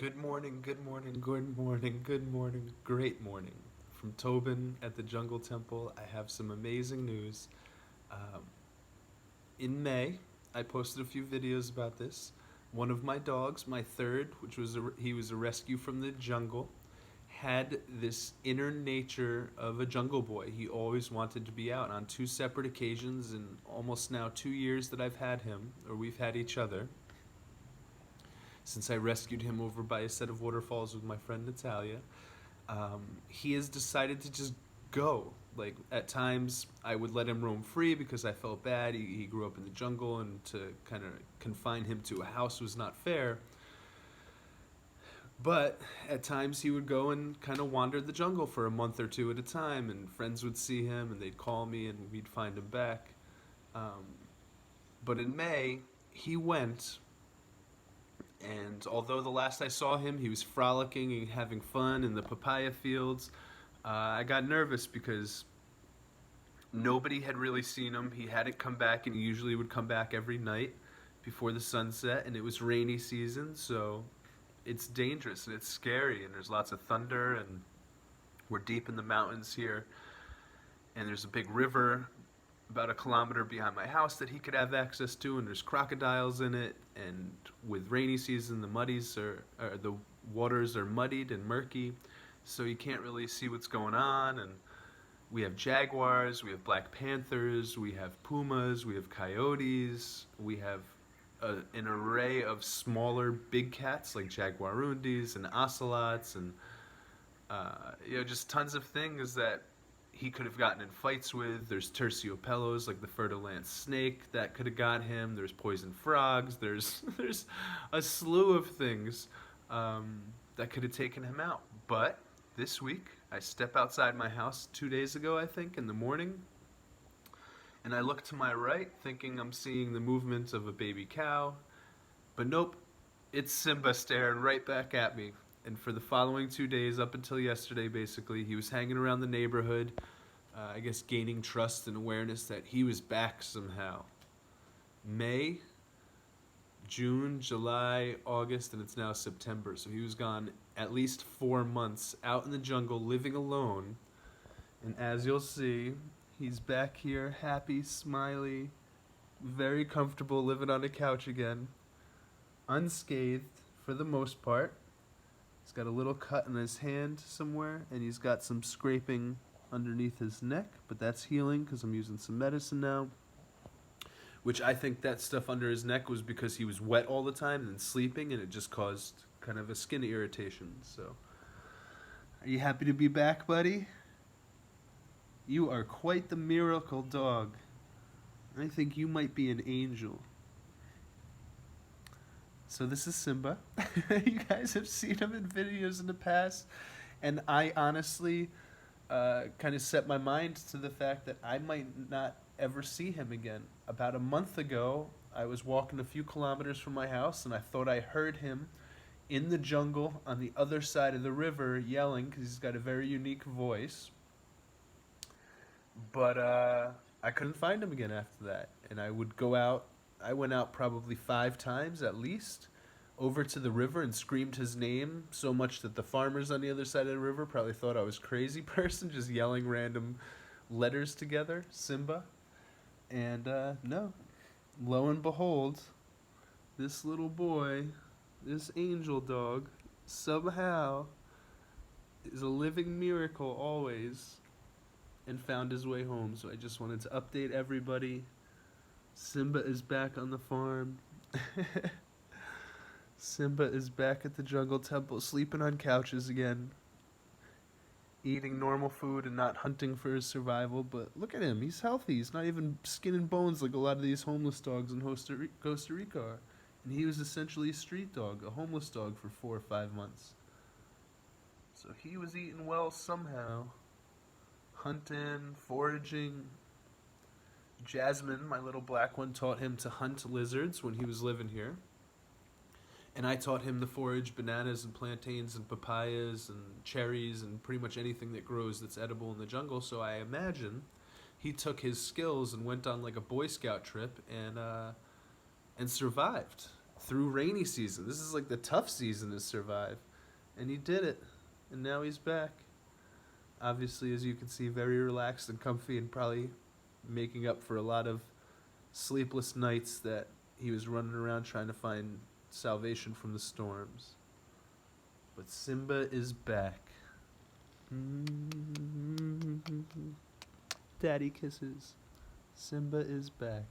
Good morning, good morning, good morning, good morning, great morning. From Tobin at the Jungle Temple, I have some amazing news. Um, in May, I posted a few videos about this. One of my dogs, my third, he was a rescue from the jungle, had this inner nature of a jungle boy. He always wanted to be out on two separate occasions in almost now 2 years that I've had him, or we've had each other since I rescued him over by a set of waterfalls with my friend Natalia. He has decided to just go. Like, at times, I would let him roam free because I felt bad. He grew up in the jungle, and to kind of confine him to a house was not fair. But at times, he would go and kind of wander the jungle for a month or two at a time, and friends would see him, and they'd call me, and we'd find him back. Um, but in May, he went, and although the last I saw him, he was frolicking and having fun in the papaya fields, I got nervous because nobody had really seen him. He hadn't come back, and he usually would come back every night before the sunset, and it was rainy season, so it's dangerous and it's scary, and there's lots of thunder, and we're deep in the mountains here, and there's a big river about a kilometer behind my house that he could have access to, and there's crocodiles in it, and with rainy season the waters are muddied and murky, so you can't really see what's going on. And we have jaguars, we have black panthers, we have pumas, we have coyotes, we have an array of smaller big cats like jaguarundis and ocelots, and just tons of things that he could have gotten in fights with. There's terciopellos, like the fer-de-lance snake, that could have got him. There's poison frogs. There's a slew of things that could have taken him out. But this week, I step outside my house 2 days ago, I think, in the morning, and I look to my right, thinking I'm seeing the movement of a baby cow. But nope, it's Simba staring right back at me. And for the following 2 days, up until yesterday, basically, he was hanging around the neighborhood, I guess gaining trust and awareness that he was back somehow. May, June, July, August, and it's now September. So he was gone at least 4 months out in the jungle, living alone. And as you'll see, he's back here, happy, smiley, very comfortable, living on a couch again, unscathed for the most part. He's got a little cut in his hand somewhere, and he's got some scraping underneath his neck, but that's healing because I'm using some medicine now. Which I think that stuff under his neck was because he was wet all the time and sleeping, and it just caused kind of a skin irritation. So, are you happy to be back, buddy? You are quite the miracle dog. I think you might be an angel. So this is Simba. You guys have seen him in videos in the past, and I honestly kind of set my mind to the fact that I might not ever see him again. About a month ago, I was walking a few kilometers from my house, and I thought I heard him in the jungle on the other side of the river yelling, because he's got a very unique voice. But I couldn't find him again after that, and I would go out. I went out probably 5 times at least over to the river and screamed his name so much that the farmers on the other side of the river probably thought I was a crazy person just yelling random letters together, Simba. And no, lo and behold, this little boy, this angel dog, somehow is a living miracle always, and found his way home. So I just wanted to update everybody. Simba is back on the farm. Simba is back at the Jungle Temple, sleeping on couches again, eating normal food and not hunting for his survival. But look at him, he's healthy. He's not even skin and bones like a lot of these homeless dogs in Costa Rica are. And he was essentially a street dog, a homeless dog for 4 or 5 months. So he was eating well somehow. Hunting, foraging. Jasmine, my little black one, taught him to hunt lizards when he was living here. And I taught him to forage bananas and plantains and papayas and cherries and pretty much anything that grows that's edible in the jungle. So I imagine he took his skills and went on like a Boy Scout trip and survived. through rainy season. This is like the tough season to survive. And he did it. And now he's back. Obviously, as you can see, very relaxed and comfy, and probably making up for a lot of sleepless nights that he was running around trying to find salvation from the storms. But Simba is back. Daddy kisses. Simba is back.